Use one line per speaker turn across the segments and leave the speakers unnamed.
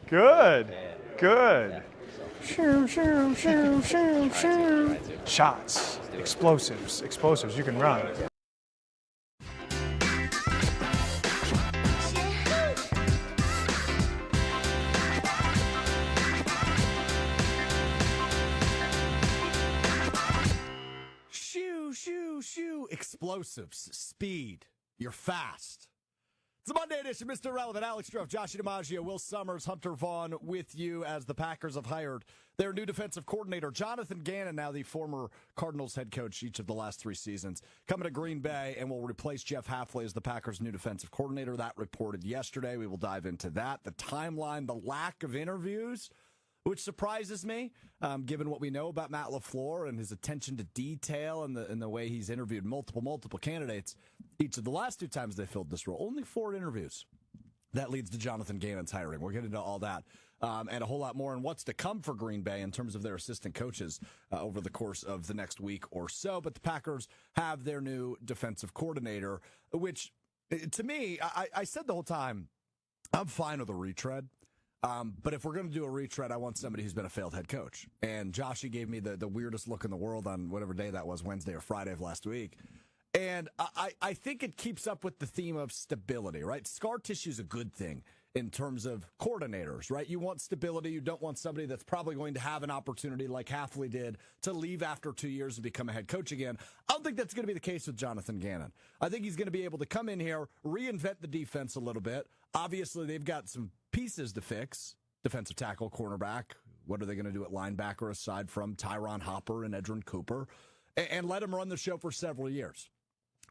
Good. Good.
Yeah, so.
Shoo, shoo, shoo, shoo, shoo.
Try to.
Shots. Explosives. Explosives. You can run.
Shoo, shoo, shoo. Explosives. Speed. You're fast. It's the Monday edition, Mr. Relevant. Alex Strouf, Josh DiMaggio, Will Sommers, Hunter Vaughn with you as the Packers have hired their new defensive coordinator, Jonathan Gannon, now the former Cardinals head coach each of the last 3 seasons, coming to Green Bay and will replace Jeff Hafley as the Packers' new defensive coordinator. That reported yesterday. We will dive into that. The timeline, the lack of interviews, which surprises me, given what we know about Matt LaFleur and his attention to detail and the way he's interviewed multiple candidates each of the last 2 times they filled this role. Only 4 interviews. That leads to Jonathan Gannon's hiring. We'll get into all that and a whole lot more on what's to come for Green Bay in terms of their assistant coaches over the course of the next week or so. But the Packers have their new defensive coordinator, which, to me, I said the whole time, I'm fine with a retread. But if we're going to do a retread, I want somebody who's been a failed head coach. And Joshy gave me the weirdest look in the world on whatever day that was, Wednesday or Friday of last week. And I think it keeps up with the theme of stability, right? Scar tissue is a good thing in terms of coordinators, right? You want stability. You don't want somebody that's probably going to have an opportunity like Hafley did to leave after 2 years and become a head coach again. I don't think that's going to be the case with Jonathan Gannon. I think he's going to be able to come in here, reinvent the defense a little bit. Obviously, they've got some pieces to fix. Defensive tackle, cornerback. What are they going to do at linebacker aside from Tyron Hopper and Edrin Cooper? And let him run the show for several years.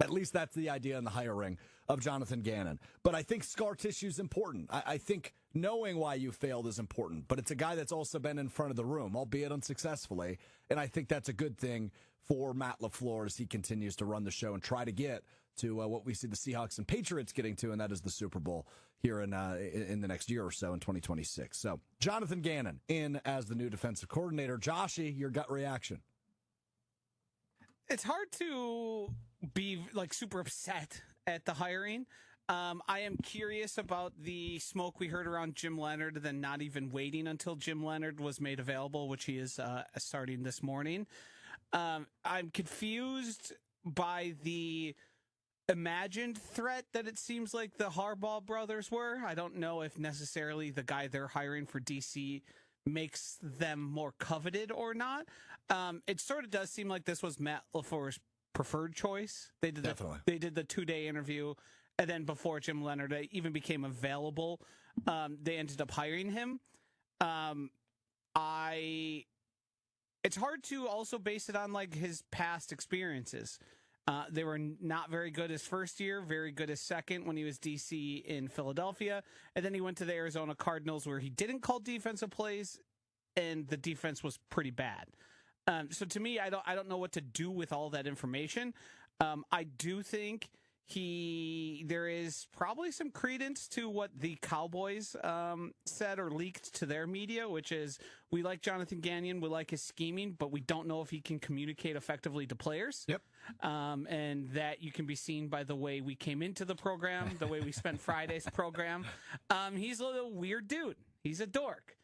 At least that's the idea in the hiring of Jonathan Gannon. But I think scar tissue is important. I think knowing why you failed is important. But it's a guy that's also been in front of the room, albeit unsuccessfully. And I think that's a good thing for Matt LaFleur as he continues to run the show and try to get to what we see the Seahawks and Patriots getting to, and that is the Super Bowl here in the next year or so in 2026. So Jonathan Gannon in as the new defensive coordinator. Joshy, your gut reaction?
It's hard to be like super upset at the hiring. I am curious about the smoke we heard around Jim Leonard, then not even waiting until Jim Leonard was made available, which he is starting this morning. I'm confused by the imagined threat that it seems like the Harbaugh brothers were. I don't know if necessarily the guy they're hiring for DC makes them more coveted or not. It sort of does seem like this was Matt LaFleur's preferred choice. They did they did the 2-day interview, and then before Jim Leonard even became available, they ended up hiring him. It's hard to also base it on like his past experiences. They were not very good his first year, very good his second when he was DC in Philadelphia. And then he went to the Arizona Cardinals where he didn't call defensive plays and the defense was pretty bad. So to me, I don't know what to do with all that information. I do think there is probably some credence to what the Cowboys said or leaked to their media, which is we like Jonathan Gannon, we like his scheming, but we don't know if he can communicate effectively to players.
Yep.
And that you can be seen by the way we came into the program, the way we spent Friday's program. He's a little weird dude. He's a dork.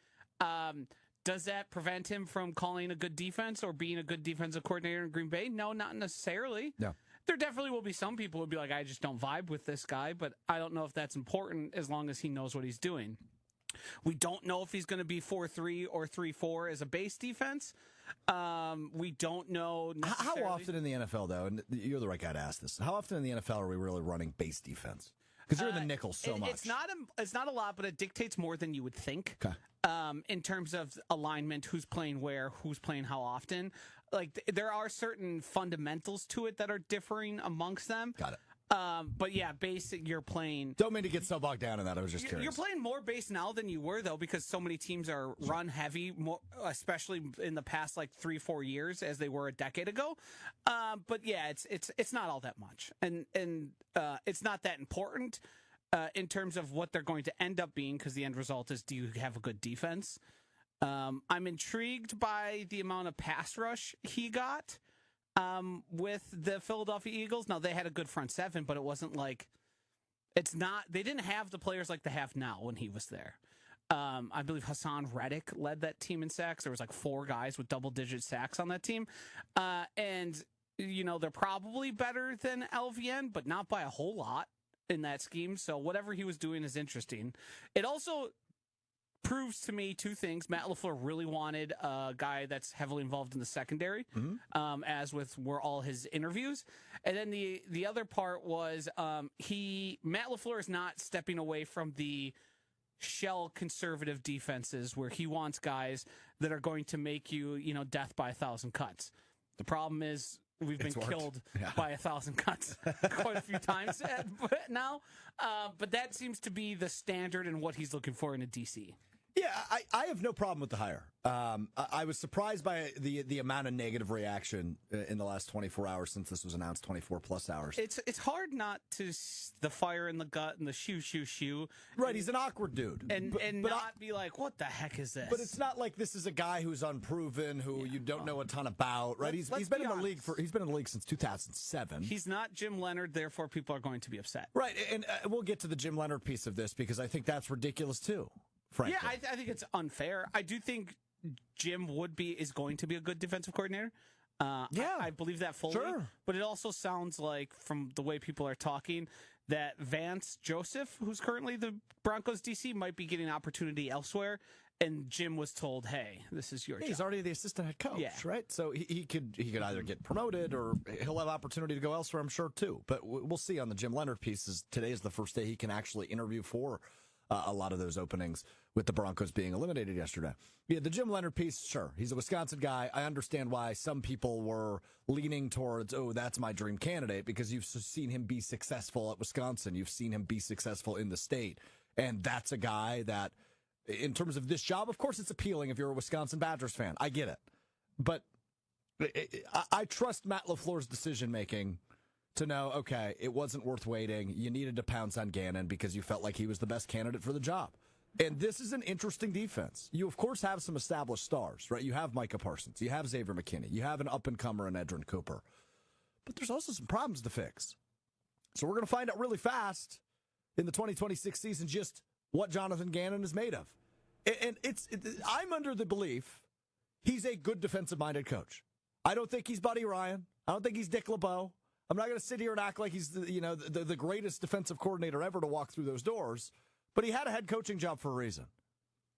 Does that prevent him from calling a good defense or being a good defensive coordinator in Green Bay? No, not necessarily.
No.
There definitely will be some people who will be like, I just don't vibe with this guy, but I don't know if that's important as long as he knows what he's doing. We don't know if he's going to be 4-3 or 3-4 as a base defense. We don't know necessarily.
How often in the NFL, though, and you're the right guy to ask this, how often in the NFL are we really running base defense? Because you're in the nickel so much.
It's not a lot, but it dictates more than you would think.
Okay.
In terms of alignment, who's playing where, who's playing how often. Like there are certain fundamentals to it that are differing amongst them.
Got it.
But yeah, basic. You're playing.
Don't mean to get so bogged down in that. I was just curious.
You're playing more base now than you were though, because so many teams are run heavy, more, especially in the past like 3-4 years, as they were a decade ago. But yeah, it's not all that much, and it's not that important in terms of what they're going to end up being, because the end result is, do you have a good defense? I'm intrigued by the amount of pass rush he got with the Philadelphia Eagles. Now, they had a good front seven, but it wasn't like they didn't have the players like they have now when he was there. I believe Hassan Reddick led that team in sacks. There was like 4 guys with double-digit sacks on that team. And, they're probably better than LVN, but not by a whole lot in that scheme. So whatever he was doing is interesting. It also proves to me 2 things. Matt LaFleur really wanted a guy that's heavily involved in the secondary, as were all his interviews. And then the other part was Matt LaFleur is not stepping away from the shell conservative defenses where he wants guys that are going to make you, death by 1,000 cuts. The problem is we've been killed by 1,000 cuts quite a few times now. But that seems to be the standard and what he's looking for in a DC.
Yeah, I have no problem with the hire. I was surprised by the amount of negative reaction in the last 24 hours since this was announced, 24 plus hours.
It's hard not to the fire in the gut and the shoo.
Right, he's an awkward dude.
And not be like, what the heck is this?
But it's not like this is a guy who's unproven, who you don't know a ton about, right? He's been in the league since 2007.
He's not Jim Leonard, therefore people are going to be upset.
Right, and we'll get to the Jim Leonard piece of this because I think that's ridiculous too. Frankly.
Yeah, I think it's unfair. I do think Jim is going to be a good defensive coordinator. I believe that fully.
Sure.
But it also sounds like, from the way people are talking, that Vance Joseph, who's currently the Broncos DC, might be getting an opportunity elsewhere. And Jim was told, "Hey, this is your job."
He's already the assistant head coach, right? So he could either get promoted or he'll have opportunity to go elsewhere, I'm sure too. But we'll see on the Jim Leonard pieces. Today is the first day he can actually interview for a lot of those openings, with the Broncos being eliminated yesterday. Yeah, the Jim Leonard piece, sure. He's a Wisconsin guy. I understand why some people were leaning towards, that's my dream candidate, because you've seen him be successful at Wisconsin. You've seen him be successful in the state. And that's a guy that, in terms of this job, of course it's appealing if you're a Wisconsin Badgers fan. I get it. But I trust Matt LaFleur's decision-making to know, okay, it wasn't worth waiting. You needed to pounce on Gannon because you felt like he was the best candidate for the job. And this is an interesting defense. You, of course, have some established stars, right? You have Micah Parsons. You have Xavier McKinney. You have an up-and-comer in Edrin Cooper. But there's also some problems to fix. So we're going to find out really fast in the 2026 season just what Jonathan Gannon is made of. And I'm under the belief he's a good defensive-minded coach. I don't think he's Buddy Ryan. I don't think he's Dick LeBeau. I'm not going to sit here and act like he's the greatest defensive coordinator ever to walk through those doors, but he had a head coaching job for a reason,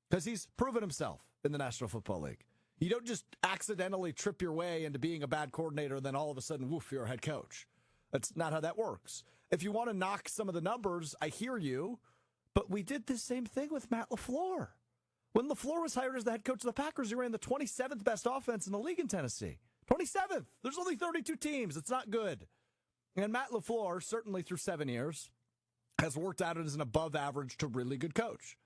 because he's proven himself in the National Football League. You don't just accidentally trip your way into being a bad coordinator and then all of a sudden, woof, you're a head coach. That's not how that works. If you want to knock some of the numbers, I hear you, but we did the same thing with Matt LaFleur. When LaFleur was hired as the head coach of the Packers, he ran the 27th best offense in the league in Tennessee. 27th. There's only 32 teams. It's not good. And Matt LaFleur, certainly through 7 years, has worked out as an above-average to really good coach.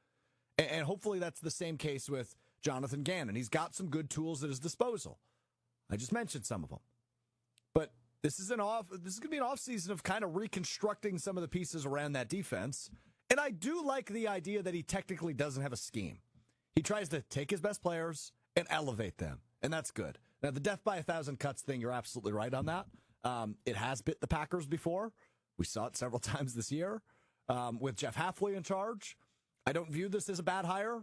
And hopefully that's the same case with Jonathan Gannon. He's got some good tools at his disposal. I just mentioned some of them. But this is going to be an offseason of kind of reconstructing some of the pieces around that defense. And I do like the idea that he technically doesn't have a scheme. He tries to take his best players and elevate them, and that's good. Now, the death by 1,000 cuts thing, you're absolutely right on that. It has bit the Packers before. We saw it several times this year with Jeff Hafley in charge. I don't view this as a bad hire.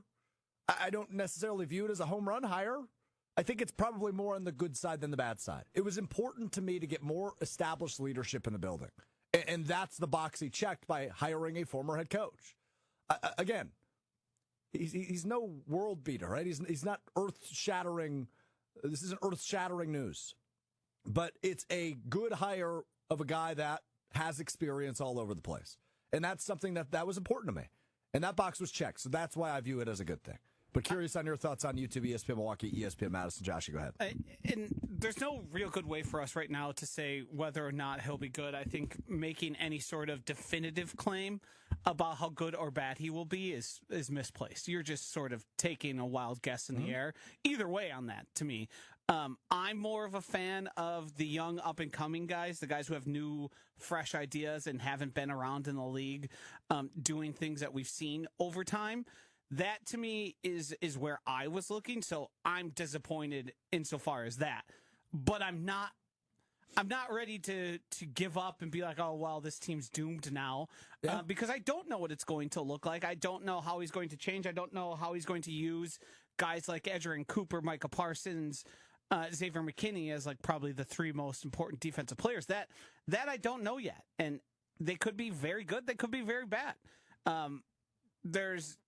I don't necessarily view it as a home run hire. I think it's probably more on the good side than the bad side. It was important to me to get more established leadership in the building. And that's the box he checked by hiring a former head coach. Again, he's no world beater, right? He's not earth-shattering. This isn't earth-shattering news. But it's a good hire of a guy that has experience all over the place. And that's something that was important to me. And that box was checked. So that's why I view it as a good thing. But curious on your thoughts on YouTube, ESPN Milwaukee, ESPN Madison. Josh, you go ahead.
And there's no real good way for us right now to say whether or not he'll be good. I think making any sort of definitive claim about how good or bad he will be is misplaced. You're just sort of taking a wild guess in the air. Either way on that, to me. I'm more of a fan of the young up-and-coming guys, the guys who have new, fresh ideas and haven't been around in the league, doing things that we've seen over time. That, to me, is where I was looking, so I'm disappointed insofar as that. But I'm not I'm not ready to give up and be like, oh, well, this team's doomed now, because I don't know what it's going to look like. I don't know how he's going to change. I don't know how he's going to use guys like Edgerrin Cooper, Micah Parsons, Xavier McKinney as like probably the three most important defensive players. That I don't know yet, and they could be very good. They could be very bad.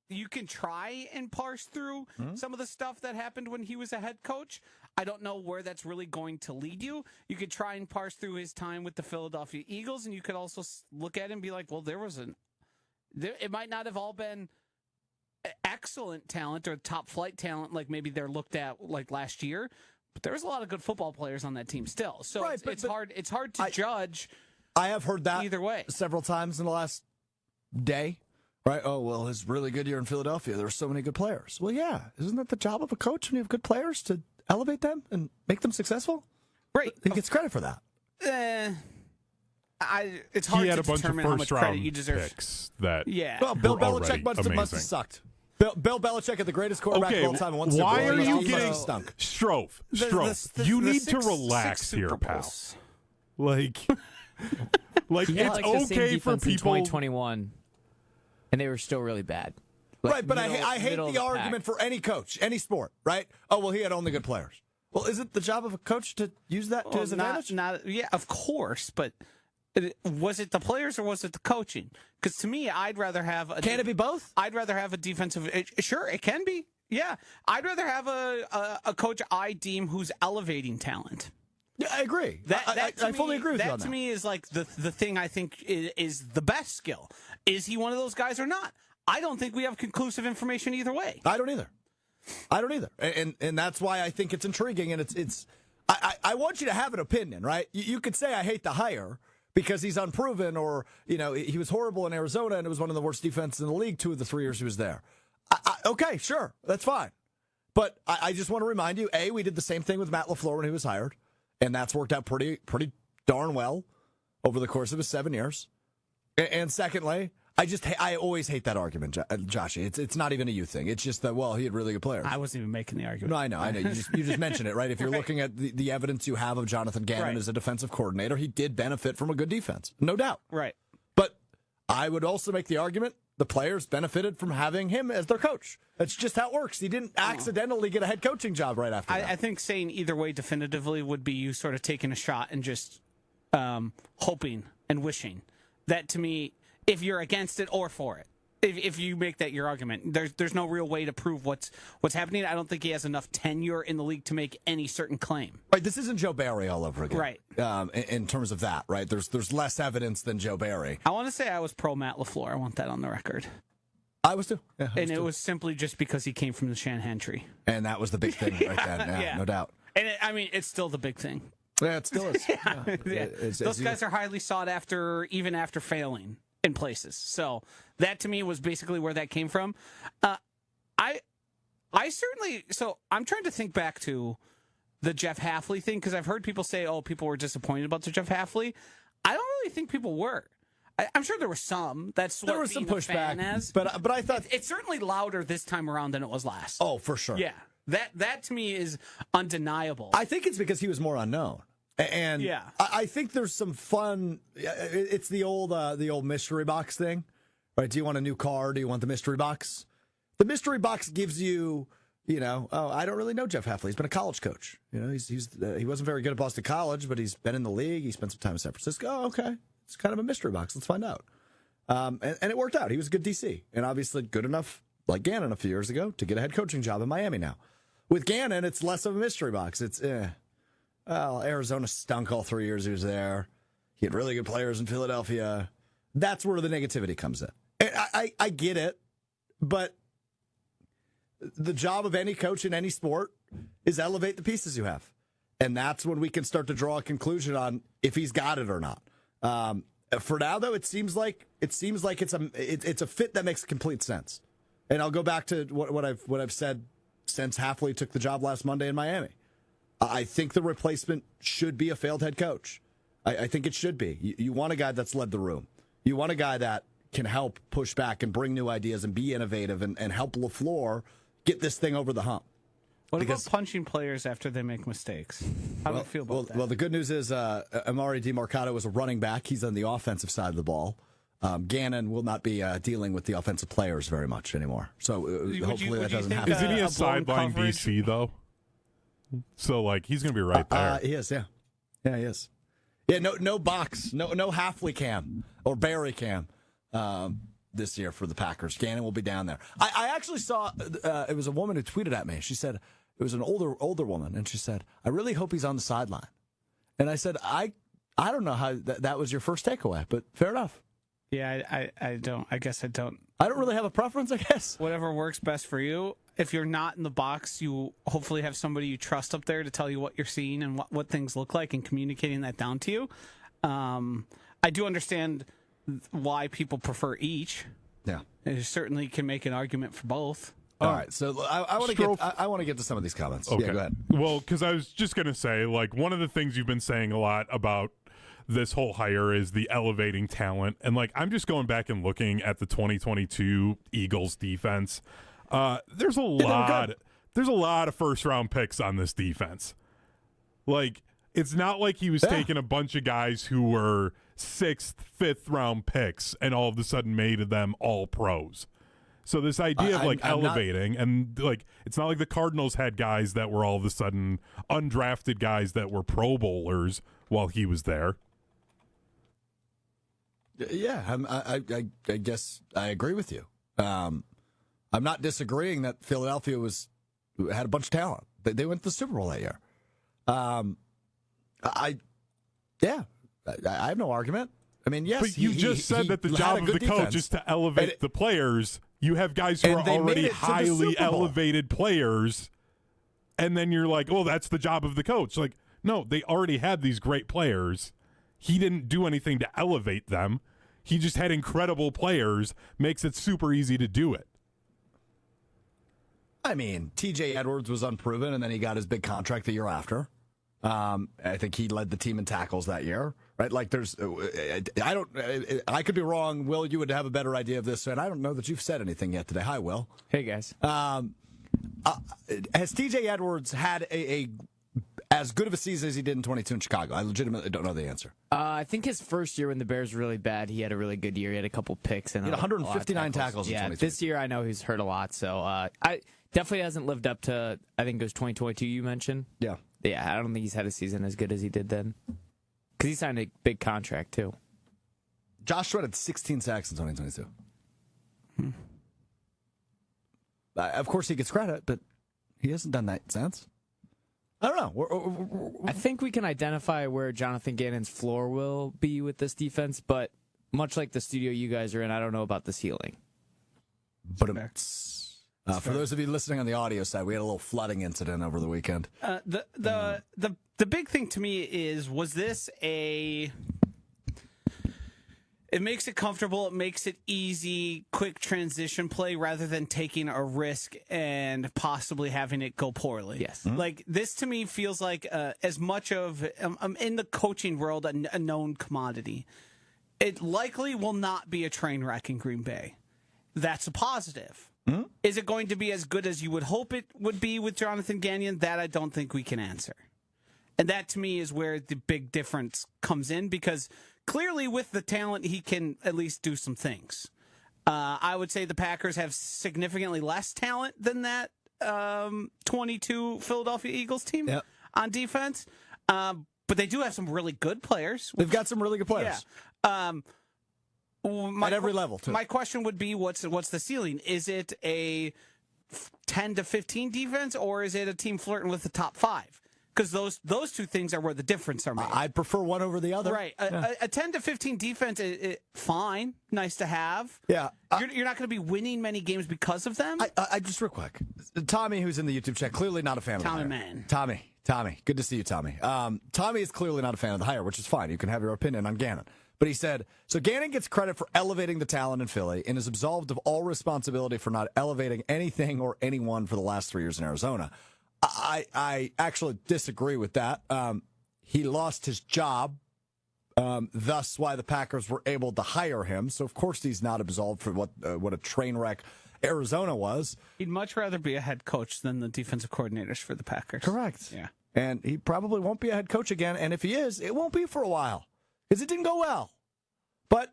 You can try and parse through some of the stuff that happened when he was a head coach. I don't know where that's really going to lead you. You could try and parse through his time with the Philadelphia Eagles, and you could also look at it and be like, well, it might not have all been excellent talent or top flight talent like maybe they're looked at like last year, but there was a lot of good football players on that team still. So
right,
it's hard to judge.
I have heard that
either way
several times in the last day. Right? Oh, well, it's really good year in Philadelphia. There were so many good players. Well, yeah. Isn't that the job of a coach when you have good players to elevate them and make them successful?
Right.
He gets credit for that.
It's hard to
determine
how much credit you deserve.
Picks that
Well, Bill
were
Belichick must have sucked. Bill Belichick had the greatest quarterback of all time and won Super Bowl.
Why are you getting
stunk?
Strouf? You need to relax here, pal. Like it's okay for people.
In 2021. And they were still really bad.
Right, but I hate the argument for any coach, any sport, right? Oh, well, he had only good players. Well, is it the job of a coach to use that to his advantage?
Yeah, of course, but was it the players or was it the coaching? Because to me, I'd rather have
Can it be both?
I'd rather have a defensive. Sure, it can be. Yeah, I'd rather have a coach I deem who's elevating talent.
Yeah, I agree. I fully agree with you on that.
That to me is like the thing I think is the best skill. Is he one of those guys or not? I don't think we have conclusive information either way.
I don't either. And that's why I think it's intriguing. And I want you to have an opinion, right? You could say I hate the hire because he's unproven, or he was horrible in Arizona and it was one of the worst defenses in the league 2 of the 3 years he was there. Okay, sure, that's fine. But I just want to remind you, we did the same thing with Matt LaFleur when he was hired. And that's worked out pretty darn well over the course of his 7 years. And secondly, I always hate that argument, Joshy. It's not even a you thing. It's just that, well, he had really good players.
I wasn't even making the argument.
No, I know. You just mentioned it, right? If you're looking at the evidence you have of Jonathan Gannon as a defensive coordinator, he did benefit from a good defense, no doubt.
Right.
But I would also make the argument the players benefited from having him as their coach. That's just how it works. He didn't accidentally get a head coaching job right after that.
I think saying either way definitively would be you sort of taking a shot and just hoping and wishing. That, to me, if you're against it or for it, if you make that your argument, there's no real way to prove what's happening. I don't think he has enough tenure in the league to make any certain claim.
Right, this isn't Joe Barry all over again.
Right.
In terms of that, right? There's less evidence than Joe Barry.
I want to say I was pro Matt LaFleur. I want that on the record.
I was too. Yeah,
it was simply just because he came from the Shanahan tree.
And that was the big thing right then. Yeah, no doubt.
And it's still the big thing.
Yeah, it still is.
Those guys are highly sought after, even after failing in places. So that to me was basically where that came from. I certainly. So I'm trying to think back to the Jeff Hafley thing, because I've heard people say, "Oh, people were disappointed about the Jeff Hafley." I don't really think people were. I'm sure there was some. There was some
pushback, but I thought
it's certainly louder this time around than it was last.
Oh, for sure.
Yeah, that to me is undeniable.
I think it's because he was more unknown, and I think there's some fun. It's the old mystery box thing, right? Do you want a new car? Do you want the mystery box? The mystery box gives you. I don't really know Jeff Hafley. He's been a college coach. He wasn't very good at Boston College, but he's been in the league. He spent some time in San Francisco. Oh, okay. It's kind of a mystery box. Let's find out. And it worked out. He was a good DC. And obviously good enough, like Gannon a few years ago, to get a head coaching job in Miami now. With Gannon, it's less of a mystery box. It's, well, Arizona stunk all 3 years he was there. He had really good players in Philadelphia. That's where the negativity comes in. And I get it, but the job of any coach in any sport is elevate the pieces you have. And that's when we can start to draw a conclusion on if he's got it or not. For now, though, it seems like it's a fit that makes complete sense. And I'll go back to what I've said since Hafley took the job last Monday in Miami. I think the replacement should be a failed head coach. I think it should be. You want a guy that's led the room. You want a guy that can help push back and bring new ideas and be innovative and help LaFleur get this thing over the hump.
What about punching players after they make mistakes? How do you feel about that?
Well, the good news is Amari DiMarcado is a running back. He's on the offensive side of the ball. Gannon will not be dealing with the offensive players very much anymore. So hopefully that doesn't happen.
Isn't he a sideline
coverage?
DC, though? So, like, he's going to be right there.
He is, yeah. Yeah, he is. Yeah, no box, no Halfley cam or Barry cam this year for the Packers. Gannon will be down there. I actually saw, it was a woman who tweeted at me. She said, it was an older woman, and she said, I really hope he's on the sideline. And I said, I don't know how that was your first takeaway, but fair enough.
Yeah, I don't. I guess I don't.
I don't really have a preference, I guess.
Whatever works best for you. If you're not in the box, you hopefully have somebody you trust up there to tell you what you're seeing and what things look like and communicating that down to you. I do understand why people prefer each.
Yeah.
You certainly can make an argument for both.
All right, so I want to get to some of these comments.
Okay.
Yeah, go ahead.
Well, because I was just going to say, like, one of the things you've been saying a lot about this whole hire is the elevating talent. And, like, I'm just going back and looking at the 2022 Eagles defense. There's a lot of first-round picks on this defense. Like, it's not like he was taking a bunch of guys who were 6th, 5th-round picks and all of a sudden made them all pros. So this idea of, like, elevating, and, like, it's not like the Cardinals had guys that were all of a sudden undrafted guys that were Pro Bowlers while he was there.
Yeah, I guess I agree with you. I'm not disagreeing that Philadelphia had a bunch of talent. They went to the Super Bowl that year. I have no argument. I mean, yes.
But you just said that the job of the coach is to elevate the players. You have guys who are already highly elevated players, and then you're like, oh, that's the job of the coach. Like, no, they already had these great players. He didn't do anything to elevate them. He just had incredible players, makes it super easy to do it.
I mean, TJ Edwards was unproven, and then he got his big contract the year after. I think he led the team in tackles that year, right? Like, I could be wrong. Will, you would have a better idea of this, and I don't know that you've said anything yet today. Hi, Will.
Hey, guys.
Has TJ Edwards had as good of a season as he did in 22 in Chicago? I legitimately don't know the answer.
I think his first year when the Bears were really bad, he had a really good year. He had a couple picks and
he had 159 tackles.
Yeah,
in 22.
this year I know he's hurt a lot, so I definitely hasn't lived up to. I think it was 2022 you mentioned.
Yeah.
Yeah, I don't think he's had a season as good as he did then. Because he signed a big contract, too.
Josh Sweat had 16 sacks in 2022. Of course, he gets credit, but he hasn't done that since. I don't know.
I think we can identify where Jonathan Gannon's floor will be with this defense, but much like the studio you guys are in, I don't know about the ceiling.
But for those of you listening on the audio side, we had a little flooding incident over the weekend.
The big thing to me is, was this it makes it comfortable, it makes it easy, quick transition play rather than taking a risk and possibly having it go poorly.
Yes.
Mm-hmm.
Like, this to me feels like as much of, in the coaching world, a known commodity. It likely will not be a train wreck in Green Bay. That's a positive.
Mm-hmm.
Is it going to be as good as you would hope it would be with Jonathan Gannon? That I don't think we can answer. And that, to me, is where the big difference comes in, because clearly with the talent, he can at least do some things. I would say the Packers have significantly less talent than that 22 Philadelphia Eagles team on defense. But they do have some really good players.
They've got some really good players.
Yeah.
At every level, too.
My question would be, what's the ceiling? Is it a 10 to 15 defense, or is it a team flirting with the top 5? Because those two things are where the difference are made.
I'd prefer one over the other.
Right. A 10 to 15 defense, fine, nice to have.
Yeah.
You're not going to be winning many games because of them.
I just real quick. Tommy, who's in the YouTube chat, clearly not a fan of the hire. Tommy. Good to see you, Tommy. Tommy is clearly not a fan of the hire, which is fine. You can have your opinion on Gannon. But he said, so Gannon gets credit for elevating the talent in Philly and is absolved of all responsibility for not elevating anything or anyone for the last 3 years in Arizona. I actually disagree with that. He lost his job Thus why the Packers were able to hire him. So, of course, he's not absolved for what a train wreck Arizona was.
He'd much rather be a head coach than the defensive coordinators for the Packers.
Correct.
Yeah.
And he probably won't be a head coach again. And if he is, it won't be for a while because it didn't go well. But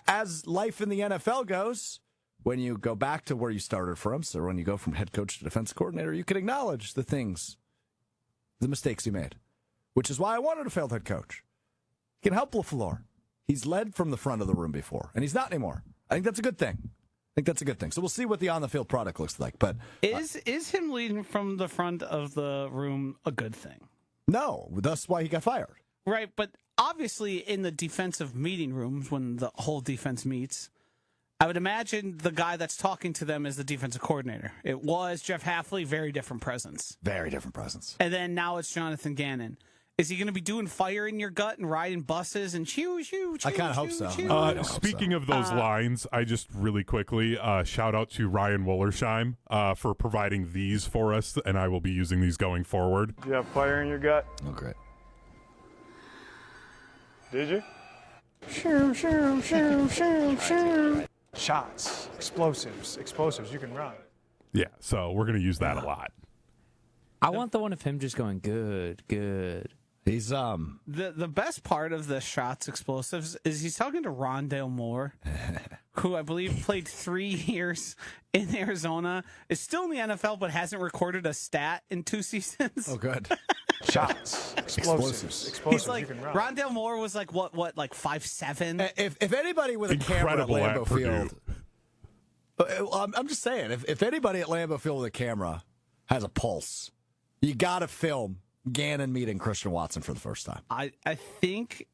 as life in the NFL goes, when you go back to where you started from, so when you go from head coach to defense coordinator, you can acknowledge the mistakes you made, which is why I wanted a failed head coach. He can help LaFleur. He's led from the front of the room before, and he's not anymore. I think that's a good thing. So we'll see what the on-the-field product looks like. But
is him leading from the front of the room a good thing?
No, that's why he got fired.
Right, but obviously in the defensive meeting rooms when the whole defense meets, I would imagine the guy that's talking to them is the defensive coordinator. It was Jeff Hafley, very different presence.
Very different presence.
And then now it's Jonathan Gannon. Is he going to be doing fire in your gut and riding buses and shoo, shoo, shoo?
I kind of hope so.
Speaking of those lines, I just really quickly shout out to Ryan Wollersheim for providing these for us, and I will be using these going forward.
Do you have fire in your gut?
Oh, great.
Did you? Shoo, shoo, shoo, shoo, shoo. Shots, explosives. You can run.
Yeah, so we're going to use that a lot.
I want the one of him just going good.
He's
the best part of the shots explosives is he's talking to Rondale Moore, who I believe played 3 years in Arizona, is still in the NFL but hasn't recorded a stat in 2 seasons.
oh good.
Shots, explosives.
He's like
you can run.
Rondale Moore was like what like 5'7".
If anybody with a
Incredible
camera at
at
Lambeau Field, I'm just saying, if anybody at Lambeau Field with a camera has a pulse, you got to film Gannon meeting Christian Watson for the first time.
I think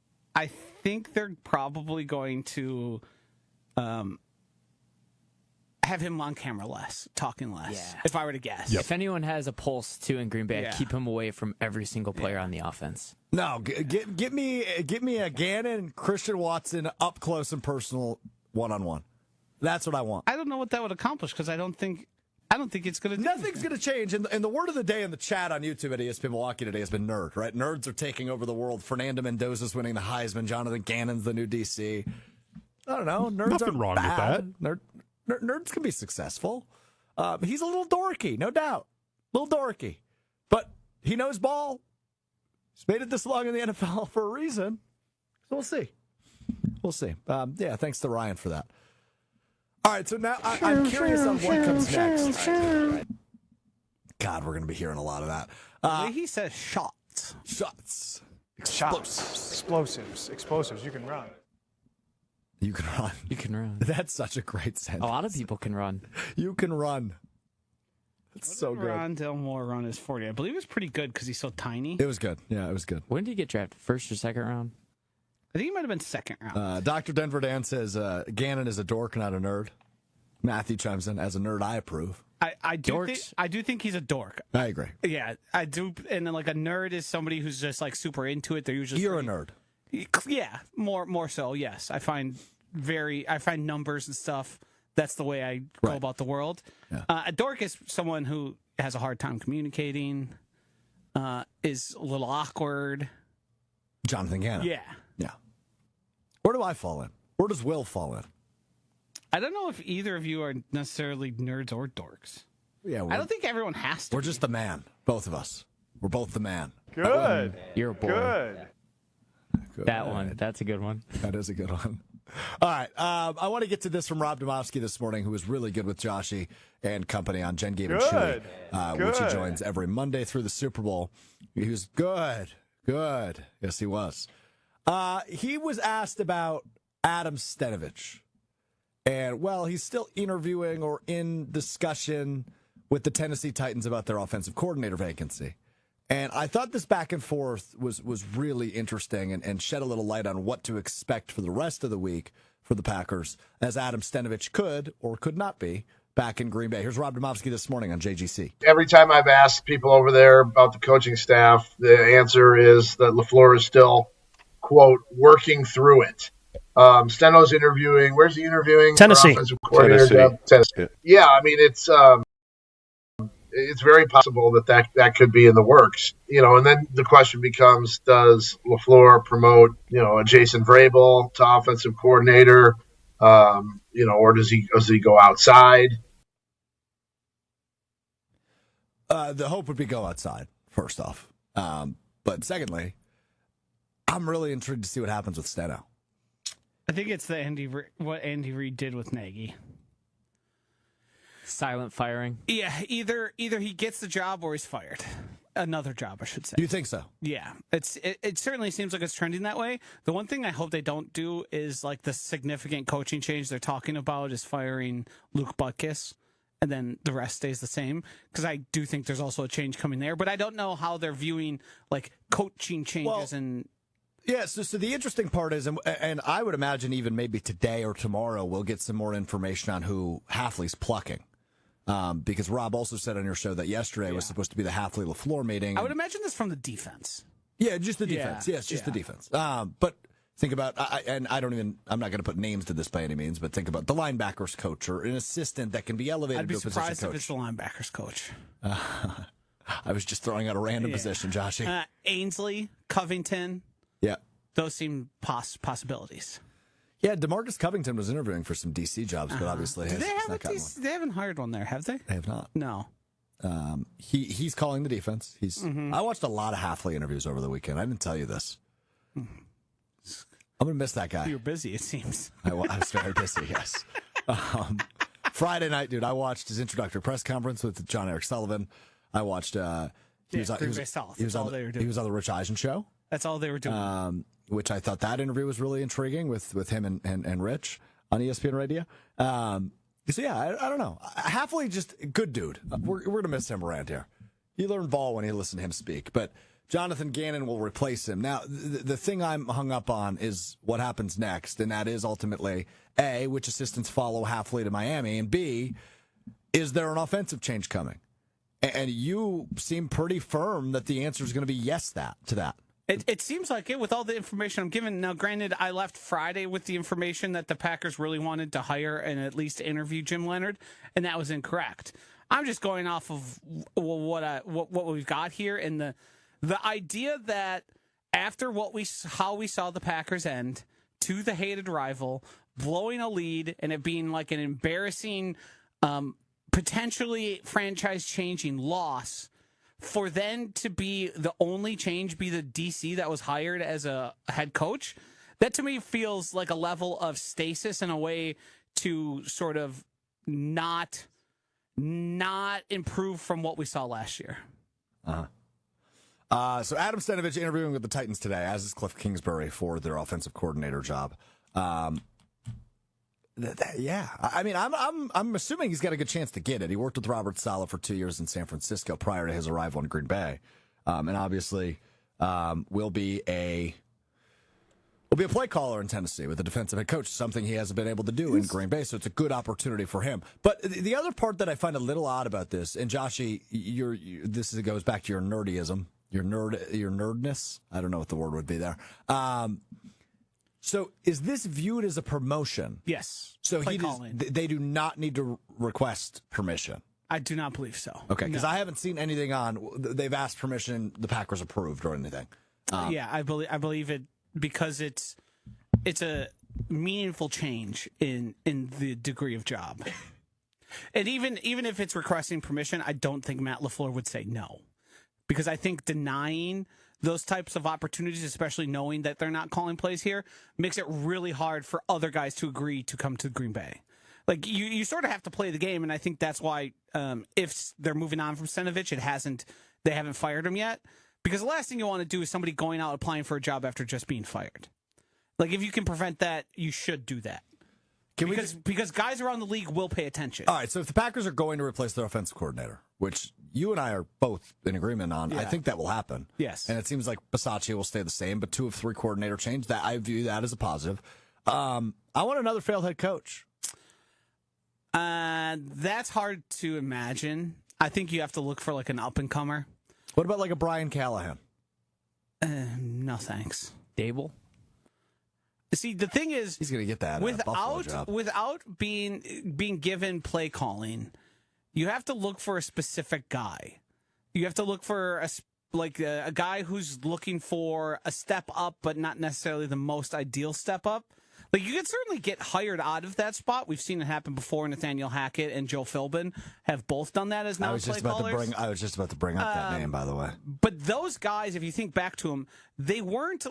they're probably going to have him on camera less, talking less.
Yeah.
If I were to guess.
If anyone has a pulse too in Green Bay,
Yeah.
keep him away from every single player on the offense.
No, get me a Gannon Christian Watson up close and personal one-on-one. That's what I want.
I don't know what that would accomplish because I don't think it's going to.
Nothing's going to change. And the word of the day in the chat on YouTube at ESPN Milwaukee today has been nerd, right? Nerds are taking over the world. Fernando Mendoza's winning the Heisman. Jonathan Gannon's the new DC. I don't know. Nerds
Nothing
aren't
wrong with
bad. Nerds can be successful. He's a little dorky, no doubt. A little dorky. But he knows ball. He's made it this long in the NFL for a reason. So we'll see. Yeah, thanks to Ryan for that. All right, so now I'm curious on what comes next. God, we're going to be hearing a lot of that.
The way he says shots.
Shots.
Explosives. You can run.
You can run.
You can run.
That's such a great sentence.
A lot of people can run.
You can run. That's so good.
Rondale Moore run is 40. I believe it was pretty good because he's so tiny.
It was good. Yeah, it was good.
When did he get drafted? First or second round?
I think he might have been second round.
Dr. Denver Dan says Gannon is a dork, not a nerd. Matthew chimes in, as a nerd, I approve.
I do think he's a dork.
I agree.
Yeah, I do. And then like a nerd is somebody who's just like super into it. They're usually
You're a nerd.
Yeah, more so. Yes, I find numbers and stuff. That's the way I go about the world.
Yeah.
A dork is someone who has a hard time communicating, is a little awkward.
Jonathan Gannon.
Yeah.
Where do I fall in? Where does Will fall in?
I don't know if either of you are necessarily nerds or dorks.
Yeah,
I don't think everyone has to.
We're just the man. Both of us. We're both the man.
Good.
You're a boy.
Good.
That one. That's a good one.
That is a good one. All right. I want to get to this from Rob Domofsky this morning, who was really good with Joshy and company on Jen Gave and Chewy, which he joins every Monday through the Super Bowl. He was good. Yes, he was. He was asked about Adam Stenavich. And, well, he's still interviewing or in discussion with the Tennessee Titans about their offensive coordinator vacancy. And I thought this back and forth was really interesting and shed a little light on what to expect for the rest of the week for the Packers, as Adam Stenavich could or could not be back in Green Bay. Here's Rob Domofsky this morning on JGC.
Every time I've asked people over there about the coaching staff, the answer is that LaFleur is still, quote, working through it. Steno's interviewing. Where's he interviewing?
Tennessee.
Offensive coordinator. Tennessee. Yeah, I mean, it's very possible that could be in the works. And then the question becomes, does LaFleur promote, a Jason Vrabel to offensive coordinator, or does he go outside?
The hope would be go outside, first off. But secondly, I'm really intrigued to see what happens with Steno.
I think it's what Andy Reid did with Nagy.
Silent firing.
Yeah, either he gets the job or he's fired. Another job, I should say.
Do you think so?
Yeah, it certainly seems like it's trending that way. The one thing I hope they don't do is like the significant coaching change they're talking about is firing Luke Butkus, and then the rest stays the same, because I do think there's also a change coming there. But I don't know how they're viewing like coaching changes and.
Yeah, so the interesting part is, and I would imagine even maybe today or tomorrow we'll get some more information on who Hafley's plucking. Because Rob also said on your show that yesterday was supposed to be the Hafley-LaFleur meeting.
I would imagine this from the defense.
Yeah, just the defense. Yes, just the defense. But think about, I'm not going to put names to this by any means, but think about the linebackers coach or an assistant that can be elevated to a position coach.
I'd be surprised if it's the linebackers coach.
I was just throwing out a random position, Joshy.
Ainsley, Covington.
Yeah.
Those seem possibilities.
Yeah, DeMarcus Covington was interviewing for some DC jobs, but obviously
they haven't hired one there, have they?
They have not.
No.
He's calling the defense. I watched a lot of Hafley interviews over the weekend. I didn't tell you this. I'm going to miss that guy.
You're busy, it seems.
I was very busy, yes. Friday night, dude, I watched his introductory press conference with John Eric Sullivan. I watched he was on the Rich Eisen show.
That's all they were doing.
Which I thought that interview was really intriguing with him and Rich on ESPN Radio. So, yeah, I don't know. Hafley, just good dude. We're going to miss him around here. You learn ball when you listen to him speak. But Jonathan Gannon will replace him. Now, the thing I'm hung up on is what happens next, and that is ultimately, A, which assistants follow Hafley to Miami, and B, is there an offensive change coming? And you seem pretty firm that the answer is going to be yes to that.
It seems like it with all the information I'm given. Now, granted, I left Friday with the information that the Packers really wanted to hire and at least interview Jim Leonhard, and that was incorrect. I'm just going off of what we've got here, and the idea that after how we saw the Packers end to the hated rival, blowing a lead and it being like an embarrassing, potentially franchise-changing loss, for then to be the only change be the DC that was hired as a head coach, that to me feels like a level of stasis in a way to sort of not improve from what we saw last year.
So Adam Stenavich interviewing with the Titans today, as is Cliff Kingsbury for their offensive coordinator job. Yeah, I mean, I'm assuming he's got a good chance to get it. He worked with Robert Saleh for 2 years in San Francisco prior to his arrival in Green Bay, and obviously will be a play caller in Tennessee with a defensive head coach, something he hasn't been able to do in Green Bay. So it's a good opportunity for him. But the other part that I find a little odd about this, and Joshy, this goes back to your nerdyism, your nerdness. I don't know what the word would be there. So is this viewed as a promotion?
Yes.
So they do not need to request permission?
I do not believe so.
Okay, because I haven't seen anything on they've asked permission, the Packers approved or anything.
Yeah, I believe it because it's a meaningful change in the degree of job. And even if it's requesting permission, I don't think Matt LaFleur would say no. Because I think denying those types of opportunities, especially knowing that they're not calling plays here, makes it really hard for other guys to agree to come to Green Bay. Like, you sort of have to play the game, and I think that's why if they're moving on from Stenavich, they haven't fired him yet. Because the last thing you want to do is somebody going out applying for a job after just being fired. Like, if you can prevent that, you should do that. Because guys around the league will pay attention.
All right, so if the Packers are going to replace their offensive coordinator, which you and I are both in agreement on, I think that will happen.
Yes.
And it seems like Bisaccia will stay the same, but 2 of 3 coordinator change, that I view that as a positive. I want another failed head coach.
That's hard to imagine. I think you have to look for like an up-and-comer.
What about like a Brian Callahan?
No, thanks.
Dable?
See, the thing is,
he's going to get that
without being given play calling. you have to look for a specific guy. You have to look for a guy who's looking for a step up, but not necessarily the most ideal step up. Like, you could certainly get hired out of that spot. We've seen it happen before. Nathaniel Hackett and Joe Philbin have both done that as now play callers.
I was just about to bring up that name, by the way.
But those guys, if you think back to them, they weren't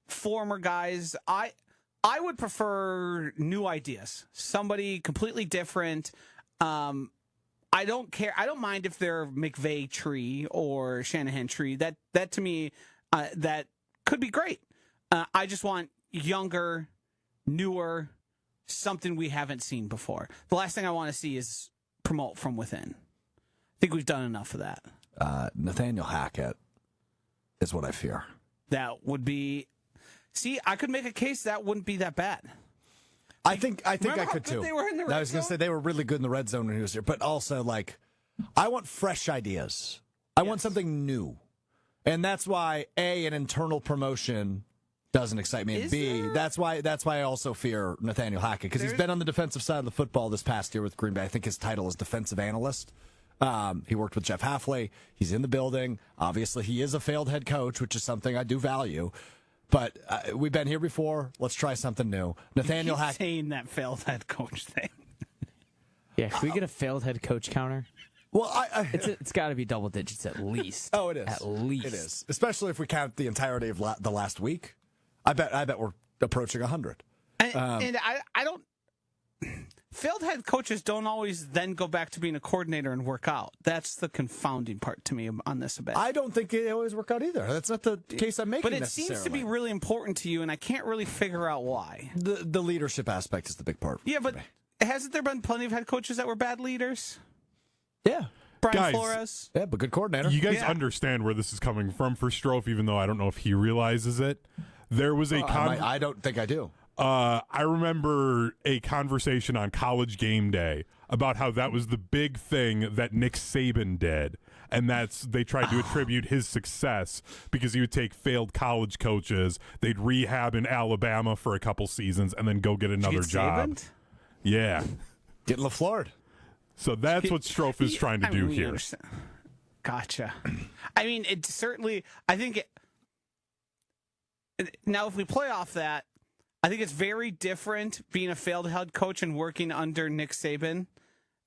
former guys. I would prefer new ideas. Somebody completely different. I don't care. I don't mind if they're McVay tree or Shanahan tree. That to me, that could be great. I just want younger, newer, something we haven't seen before. The last thing I want to see is promote from within. I think we've done enough of that.
Nathaniel Hackett is what I fear.
That would be. See, I could make a case that wouldn't be that bad.
I think I could too.
They were in the red
I was going to say they were really good in the red zone when he was here, but also like, I want fresh ideas. I want something new, and that's why an internal promotion doesn't excite me, and B, that's why I also fear Nathaniel Hackett, because he's been on the defensive side of the football this past year with Green Bay. I think his title is defensive analyst. He worked with Jeff Hafley. He's in the building. Obviously, he is a failed head coach, which is something I do value. But we've been here before. Let's try something new. Nathaniel Hackett
saying that failed head coach thing.
Yeah, can we get a failed head coach counter?
Well,
it's got to be double digits at least.
Oh, it is. At least it is, especially if we count the entirety of the last week. I bet we're approaching 100.
And I don't. Failed head coaches don't always then go back to being a coordinator and work out. That's the confounding part to me on this a bit.
I don't think they always work out either. That's not the case I'm making.
But it seems to be really important to you, and I can't really figure out why.
The leadership aspect is the big part.
Yeah, but hasn't there been plenty of head coaches that were bad leaders?
Yeah.
Brian Flores.
Yeah, but good coordinator.
You guys understand where this is coming from for Strouf, even though I don't know if he realizes it. There was a
I don't think I do.
I remember a conversation on College Game Day about how that was the big thing that Nick Saban did, and they tried to attribute his success because he would take failed college coaches, they'd rehab in Alabama for a couple seasons, and then go get another job.
Saban?
Yeah.
Get LaFleur.
So that's what Strouf is trying to do here.
Gotcha. I mean, it certainly, I think now if we play off that, I think it's very different being a failed head coach and working under Nick Saban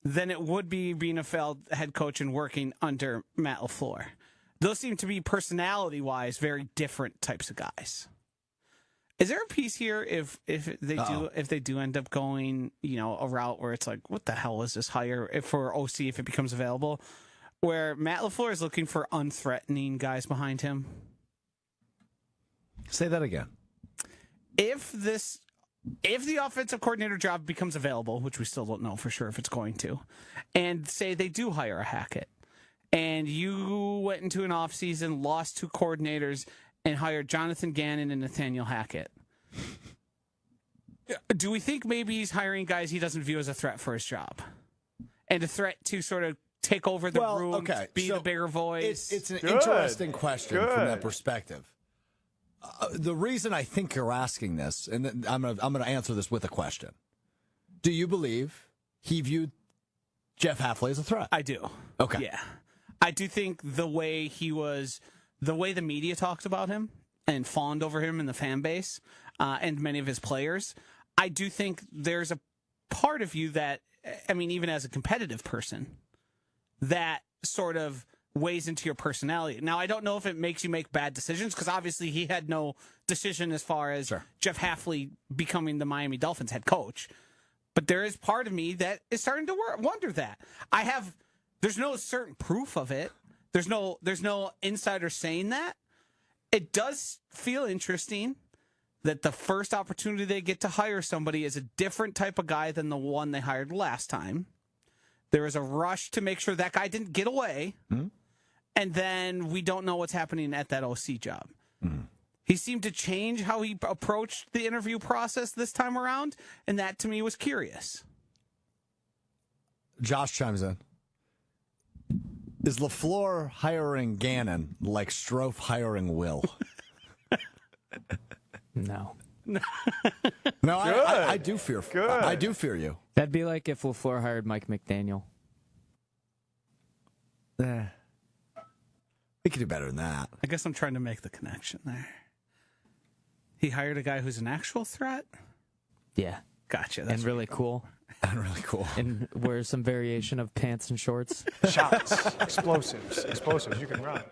than it would be being a failed head coach and working under Matt LaFleur. Those seem to be personality-wise very different types of guys. Is there a piece here if they do end up going, a route where it's like, what the hell is this hire for OC if it becomes available, where Matt LaFleur is looking for unthreatening guys behind him?
Say that again.
If the offensive coordinator job becomes available, which we still don't know for sure if it's going to, and say they do hire a Hackett, and you went into an offseason, lost two coordinators, and hired Jonathan Gannon and Nathaniel Hackett, do we think maybe he's hiring guys he doesn't view as a threat for his job? And a threat to sort of take over the room, be the bigger voice?
It's an interesting question from that perspective. The reason I think you're asking this, and I'm gonna answer this with a question: do you believe he viewed Jeff Hafley as a threat?
I do.
Okay.
Yeah, I do think the way the media talked about him and fawned over him in the fan base and many of his players, I do think there's a part of you that, I mean, even as a competitive person, that sort of weighs into your personality. Now, I don't know if it makes you make bad decisions, because obviously he had no decision as far as Jeff Hafley becoming the Miami Dolphins head coach. But there is part of me that is starting to wonder that. There's no certain proof of it. There's no insider saying that. It does feel interesting that the first opportunity they get to hire somebody is a different type of guy than the one they hired last time. There is a rush to make sure that guy didn't get away. Mm-hmm. And then we don't know what's happening at that OC job. Mm. He seemed to change how he approached the interview process this time around, and that to me was curious.
Josh chimes in. Is LaFleur hiring Gannon like Strouf hiring Will?
No.
No, I do fear.
Good.
I do fear you.
That'd be like if LaFleur hired Mike McDaniel.
We could do better than that.
I guess I'm trying to make the connection there. He hired a guy who's an actual threat?
Yeah.
Gotcha.
And really cool.
And really cool.
And wears some variation of pants and shorts.
Shots, explosives, you can run.